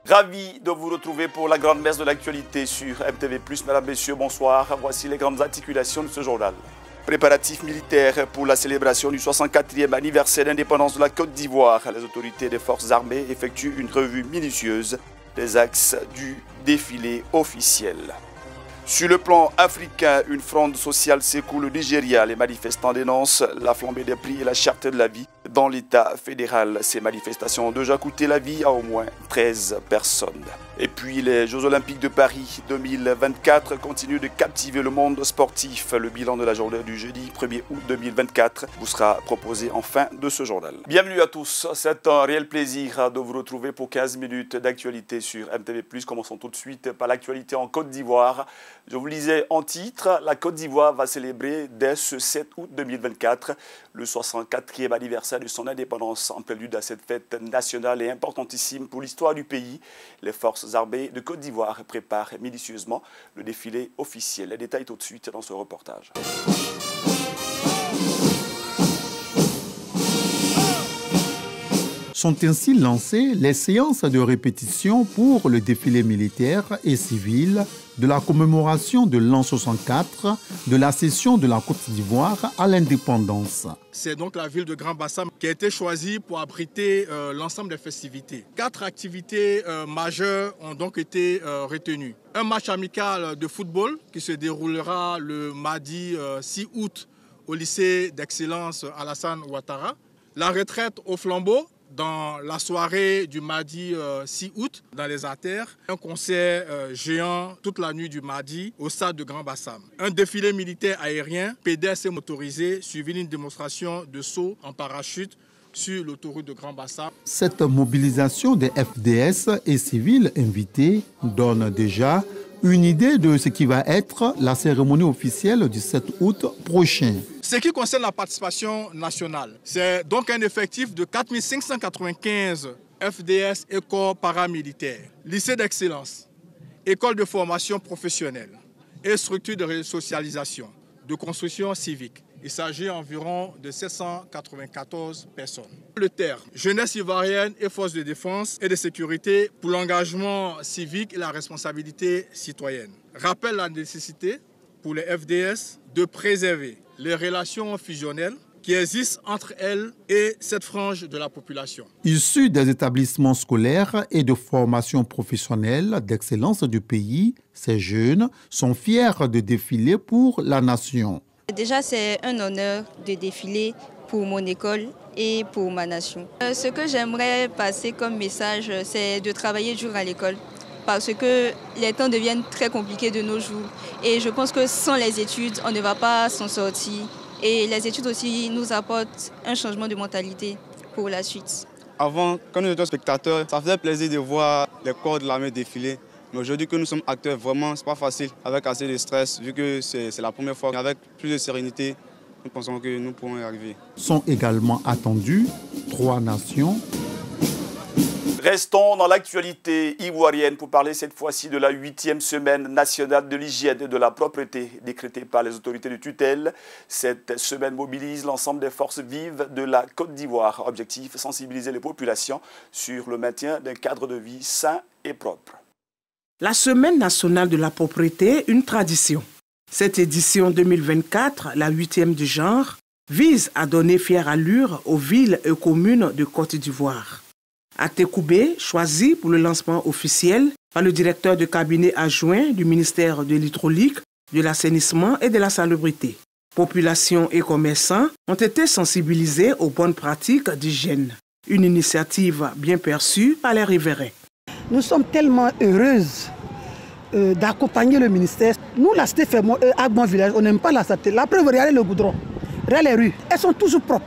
Ravi de vous retrouver pour la grande messe de l'actualité sur MTV+. Mesdames, Messieurs, bonsoir. Voici les grandes articulations de ce journal. Préparatifs militaires pour la célébration du 64e anniversaire d'indépendance de la Côte d'Ivoire. Les autorités des forces armées effectuent une revue minutieuse des axes du défilé officiel. Sur le plan africain, une fronde sociale s'écoule au Nigeria. Les manifestants dénoncent la flambée des prix et la cherté de la vie dans l'État fédéral. Ces manifestations ont déjà coûté la vie à au moins 13 personnes. Et puis les Jeux Olympiques de Paris 2024 continuent de captiver le monde sportif. Le bilan de la journée du jeudi 1er août 2024 vous sera proposé en fin de ce journal. Bienvenue à tous, c'est un réel plaisir de vous retrouver pour 15 minutes d'actualité sur MTV+. Commençons tout de suite par l'actualité en Côte d'Ivoire. Je vous lisais en titre, la Côte d'Ivoire va célébrer dès ce 7 août 2024 le 64e anniversaire de son indépendance. En prélude à cette fête nationale et importantissime pour l'histoire du pays, les forces armées de Côte d'Ivoire préparent minutieusement le défilé officiel. Les détails tout de suite dans ce reportage. Sont ainsi lancées les séances de répétition pour le défilé militaire et civil de la commémoration de l'an 64 de la cession de la Côte d'Ivoire à l'indépendance. C'est donc la ville de Grand Bassam qui a été choisie pour abriter l'ensemble des festivités. 4 activités majeures ont donc été retenues. Un match amical de football qui se déroulera le mardi 6 août au lycée d'excellence Alassane Ouattara. La retraite au flambeau dans la soirée du mardi 6 août dans les artères. Un concert géant toute la nuit du mardi au stade de Grand Bassam. Un défilé militaire aérien, pédestre et motorisé, suivi d'une démonstration de saut en parachute sur l'autoroute de Grand Bassam. Cette mobilisation des FDS et civils invités donne déjà une idée de ce qui va être la cérémonie officielle du 7 août prochain. Ce qui concerne la participation nationale, c'est donc un effectif de 4 595 FDS et corps paramilitaires, lycée d'excellence, école de formation professionnelle et structure de resocialisation, de construction civique. Il s'agit environ de 794 personnes. Le terme jeunesse ivoirienne et forces de défense et de sécurité pour l'engagement civique et la responsabilité citoyenne rappelle la nécessité pour les FDS de préserver les relations fusionnelles qui existent entre elles et cette frange de la population. Issus des établissements scolaires et de formation professionnelle d'excellence du pays, ces jeunes sont fiers de défiler pour la nation. Déjà, c'est un honneur de défiler pour mon école et pour ma nation. Ce que j'aimerais passer comme message, c'est de travailler dur à l'école parce que les temps deviennent très compliqués de nos jours. Et je pense que sans les études, on ne va pas s'en sortir. Et les études aussi nous apportent un changement de mentalité pour la suite. Avant, quand nous étions spectateurs, ça faisait plaisir de voir les corps de l'armée défiler. Mais aujourd'hui que nous sommes acteurs, vraiment, c'est pas facile avec assez de stress, vu que c'est la première fois. Avec plus de sérénité, nous pensons que nous pourrons y arriver. Sont également attendus 3 nations. Restons dans l'actualité ivoirienne pour parler cette fois-ci de la 8e semaine nationale de l'hygiène et de la propreté décrétée par les autorités de tutelle. Cette semaine mobilise l'ensemble des forces vives de la Côte d'Ivoire. Objectif, sensibiliser les populations sur le maintien d'un cadre de vie sain et propre. La Semaine nationale de la propreté, une tradition. Cette édition 2024, la 8e du genre, vise à donner fière allure aux villes et communes de Côte d'Ivoire. Atekoubé, choisi pour le lancement officiel par le directeur de cabinet adjoint du ministère de l'Hydraulique, de l'Assainissement et de la Salubrité. Population et commerçants ont été sensibilisés aux bonnes pratiques d'hygiène. Une initiative bien perçue par les riverains. Nous sommes tellement heureuses d'accompagner le ministère. Nous, la cité fermée, Agbon Village, on n'aime pas la saleté. La preuve, regardez le goudron, regardez les rues, elles sont toujours propres.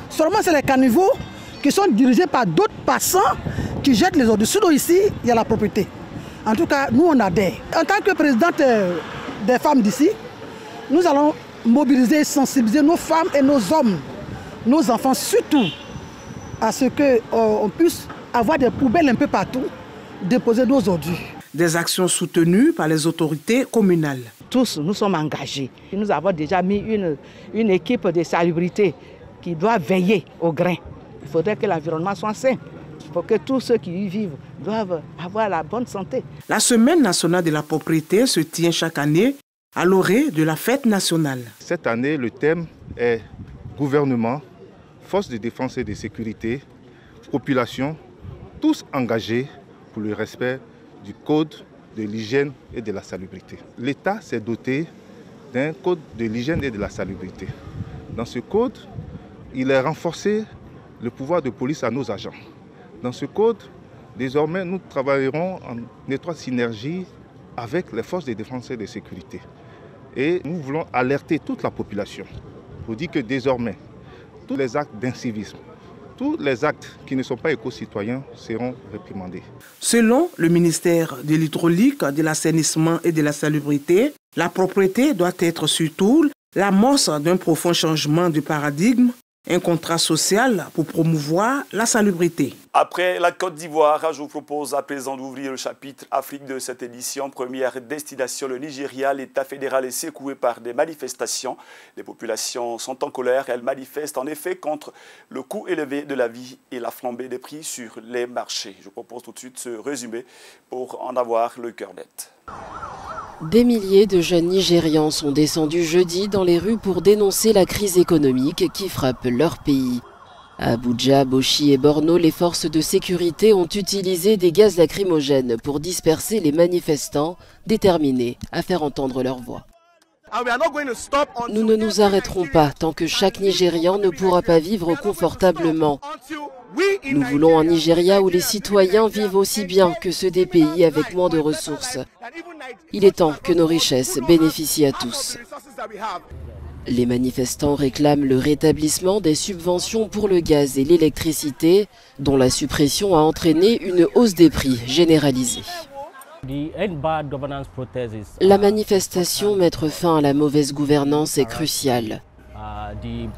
Seulement, c'est les caniveaux qui sont dirigés par d'autres passants qui jettent les ordures. Sinon, ici, il y a la propriété. En tout cas, nous, on adhère. En tant que présidente des femmes d'ici, nous allons mobiliser et sensibiliser nos femmes et nos hommes, nos enfants surtout, à ce qu'on puisse avoir des poubelles un peu partout, déposer nos ordures. Des actions soutenues par les autorités communales. Tous, nous sommes engagés. Nous avons déjà mis une équipe de salubrité qui doit veiller au grain. Il faudrait que l'environnement soit sain. Il faut que tous ceux qui y vivent doivent avoir la bonne santé. La Semaine nationale de la propriété se tient chaque année à l'orée de la fête nationale. Cette année, le thème est gouvernement, forces de défense et de sécurité, population, tous engagés pour le respect du code de l'hygiène et de la salubrité. L'État s'est doté d'un code de l'hygiène et de la salubrité. Dans ce code, il est renforcé le pouvoir de police à nos agents. Dans ce code, désormais, nous travaillerons en étroite synergie avec les forces de défense et de sécurité. Et nous voulons alerter toute la population pour dire que désormais, tous les actes d'incivisme, tous les actes qui ne sont pas éco-citoyens seront réprimandés. Selon le ministère de l'Hydraulique, de l'Assainissement et de la Salubrité, la propriété doit être surtout l'amorce d'un profond changement de paradigme, un contrat social pour promouvoir la salubrité. Après la Côte d'Ivoire, je vous propose à présent d'ouvrir le chapitre Afrique de cette édition. Première destination, le Nigeria. L'État fédéral est secoué par des manifestations. Les populations sont en colère. Elles manifestent en effet contre le coût élevé de la vie et la flambée des prix sur les marchés. Je vous propose tout de suite ce résumé pour en avoir le cœur net. Des milliers de jeunes Nigérians sont descendus jeudi dans les rues pour dénoncer la crise économique qui frappe leur pays. À Abuja, Bauchi et Borno, les forces de sécurité ont utilisé des gaz lacrymogènes pour disperser les manifestants, déterminés à faire entendre leur voix. Nous ne nous arrêterons pas tant que chaque Nigérian ne pourra pas vivre confortablement. Nous voulons un Nigeria où les citoyens vivent aussi bien que ceux des pays avec moins de ressources. Il est temps que nos richesses bénéficient à tous. Les manifestants réclament le rétablissement des subventions pour le gaz et l'électricité, dont la suppression a entraîné une hausse des prix généralisée. La manifestation mettre fin à la mauvaise gouvernance est cruciale.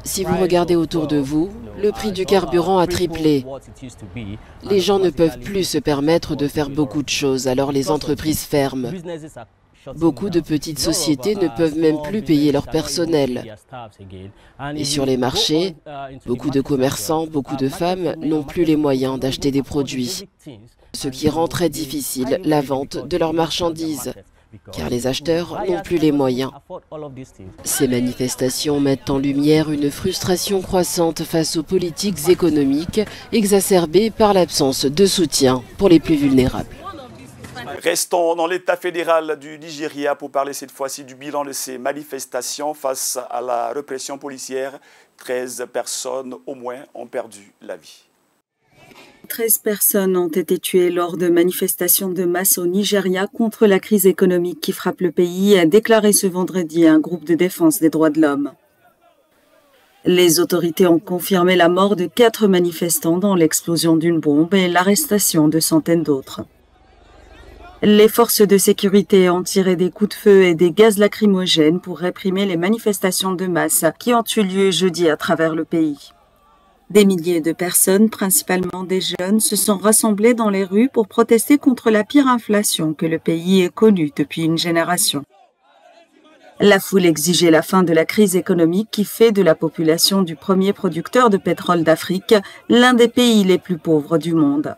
Si vous regardez autour de vous, le prix du carburant a triplé. Les gens ne peuvent plus se permettre de faire beaucoup de choses, alors les entreprises ferment. Beaucoup de petites sociétés ne peuvent même plus payer leur personnel. Et sur les marchés, beaucoup de commerçants, beaucoup de femmes n'ont plus les moyens d'acheter des produits, ce qui rend très difficile la vente de leurs marchandises, car les acheteurs n'ont plus les moyens. Ces manifestations mettent en lumière une frustration croissante face aux politiques économiques exacerbées par l'absence de soutien pour les plus vulnérables. Restons dans l'État fédéral du Nigeria pour parler cette fois-ci du bilan de ces manifestations face à la répression policière. 13 personnes au moins ont perdu la vie. 13 personnes ont été tuées lors de manifestations de masse au Nigeria contre la crise économique qui frappe le pays, a déclaré ce vendredi un groupe de défense des droits de l'homme. Les autorités ont confirmé la mort de 4 manifestants dans l'explosion d'une bombe et l'arrestation de centaines d'autres. Les forces de sécurité ont tiré des coups de feu et des gaz lacrymogènes pour réprimer les manifestations de masse qui ont eu lieu jeudi à travers le pays. Des milliers de personnes, principalement des jeunes, se sont rassemblées dans les rues pour protester contre la pire inflation que le pays ait connue depuis une génération. La foule exigeait la fin de la crise économique qui fait de la population du premier producteur de pétrole d'Afrique l'un des pays les plus pauvres du monde.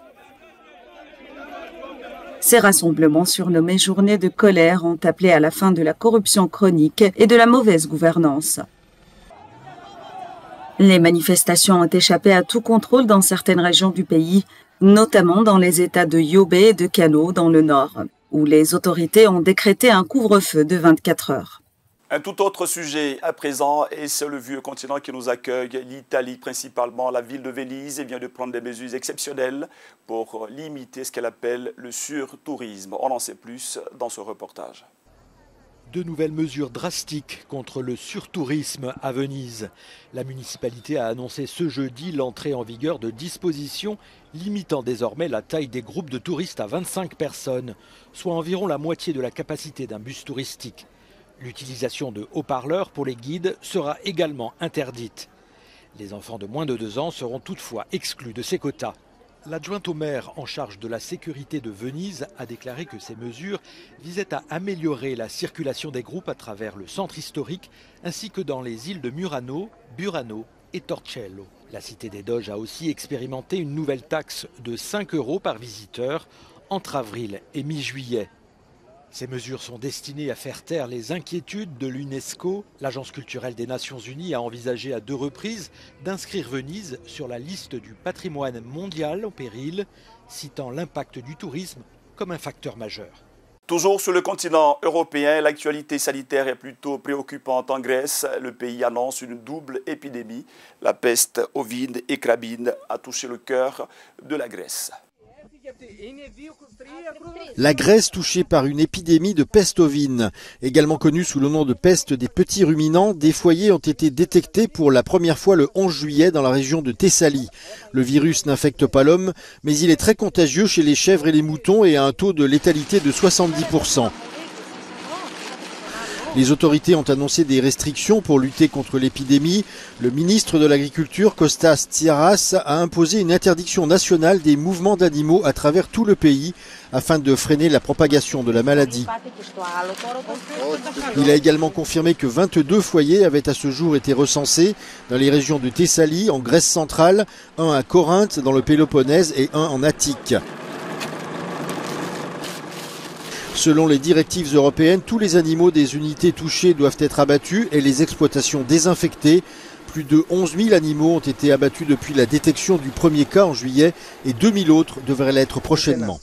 Ces rassemblements, surnommés journées de colère, ont appelé à la fin de la corruption chronique et de la mauvaise gouvernance. Les manifestations ont échappé à tout contrôle dans certaines régions du pays, notamment dans les États de Yobe et de Kano dans le nord, où les autorités ont décrété un couvre-feu de 24 heures. Un tout autre sujet à présent, et c'est le vieux continent qui nous accueille, l'Italie principalement. La ville de Venise vient de prendre des mesures exceptionnelles pour limiter ce qu'elle appelle le surtourisme. On en sait plus dans ce reportage. De nouvelles mesures drastiques contre le surtourisme à Venise. La municipalité a annoncé ce jeudi l'entrée en vigueur de dispositions limitant désormais la taille des groupes de touristes à 25 personnes, soit environ la moitié de la capacité d'un bus touristique. L'utilisation de haut-parleurs pour les guides sera également interdite. Les enfants de moins de 2 ans seront toutefois exclus de ces quotas. L'adjointe au maire en charge de la sécurité de Venise a déclaré que ces mesures visaient à améliorer la circulation des groupes à travers le centre historique ainsi que dans les îles de Murano, Burano et Torcello. La Cité des Doges a aussi expérimenté une nouvelle taxe de 5 € par visiteur entre avril et mi-juillet. Ces mesures sont destinées à faire taire les inquiétudes de l'UNESCO. L'Agence culturelle des Nations Unies a envisagé à 2 reprises d'inscrire Venise sur la liste du patrimoine mondial en péril, citant l'impact du tourisme comme un facteur majeur. Toujours sur le continent européen, l'actualité sanitaire est plutôt préoccupante en Grèce. Le pays annonce une double épidémie. La peste ovine et crabine a touché le cœur de la Grèce. La Grèce touchée par une épidémie de peste ovine. Également connue sous le nom de peste des petits ruminants, des foyers ont été détectés pour la première fois le 11 juillet dans la région de Thessalie. Le virus n'infecte pas l'homme, mais il est très contagieux chez les chèvres et les moutons et a un taux de létalité de 70%. Les autorités ont annoncé des restrictions pour lutter contre l'épidémie. Le ministre de l'Agriculture, Kostas Tsiaras, a imposé une interdiction nationale des mouvements d'animaux à travers tout le pays afin de freiner la propagation de la maladie. Il a également confirmé que 22 foyers avaient à ce jour été recensés dans les régions de Thessalie, en Grèce centrale, un à Corinthe, dans le Péloponnèse et un en Attique. Selon les directives européennes, tous les animaux des unités touchées doivent être abattus et les exploitations désinfectées. Plus de 11 000 animaux ont été abattus depuis la détection du premier cas en juillet et 2000 autres devraient l'être prochainement.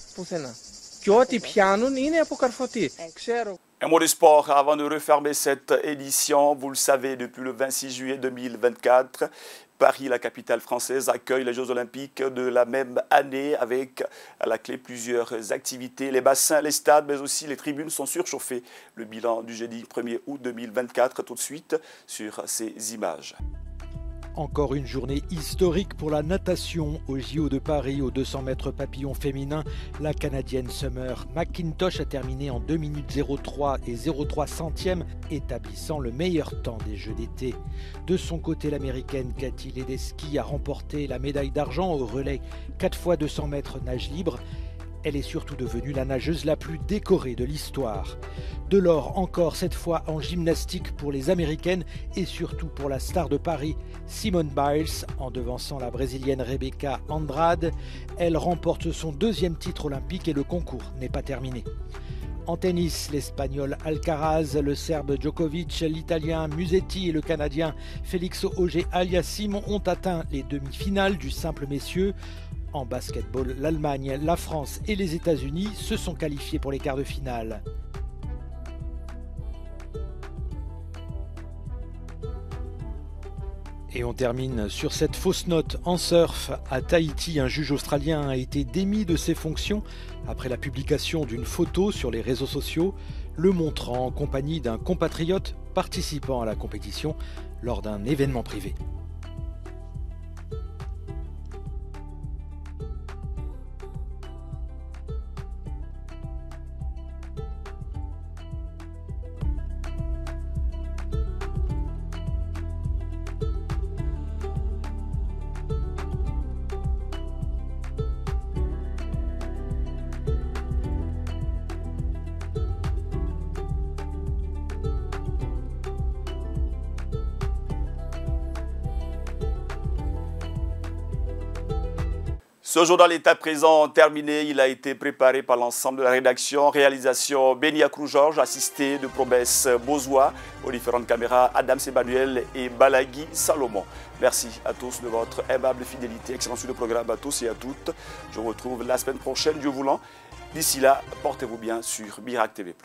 Un mot de sport avant de refermer cette édition. Vous le savez, depuis le 26 juillet 2024, Paris, la capitale française, accueille les Jeux Olympiques de la même année avec à la clé plusieurs activités. Les bassins, les stades, mais aussi les tribunes sont surchauffés. Le bilan du jeudi 1er août 2024, tout de suite sur ces images. Encore une journée historique pour la natation au JO de Paris aux 200 mètres papillon féminin. La Canadienne Summer McIntosh a terminé en 2 minutes 03 et 03 centièmes, établissant le meilleur temps des Jeux d'été. De son côté, l'Américaine Katie Ledecky a remporté la médaille d'argent au relais 4 x 200 mètres nage libre. Elle est surtout devenue la nageuse la plus décorée de l'histoire. De l'or encore, cette fois en gymnastique pour les Américaines et surtout pour la star de Paris, Simone Biles, en devançant la Brésilienne Rebecca Andrade. Elle remporte son 2e titre olympique et le concours n'est pas terminé. En tennis, l'Espagnol Alcaraz, le Serbe Djokovic, l'Italien Musetti et le Canadien Félix Auger-Aliassime ont atteint les demi-finales du simple messieurs. En basketball, l'Allemagne, la France et les États-Unis se sont qualifiés pour les quarts de finale. Et on termine sur cette fausse note en surf. À Tahiti, un juge australien a été démis de ses fonctions après la publication d'une photo sur les réseaux sociaux, le montrant en compagnie d'un compatriote participant à la compétition lors d'un événement privé. Ce journal est à présent terminé. Il a été préparé par l'ensemble de la rédaction. Réalisation Benia Crou-Georges, assisté de Promesse Bozois. Aux différentes caméras, Adam Emmanuel et Balagui Salomon. Merci à tous de votre aimable fidélité. Excellent sur le programme à tous et à toutes. Je vous retrouve la semaine prochaine, Dieu voulant. D'ici là, portez-vous bien sur Birac TV+.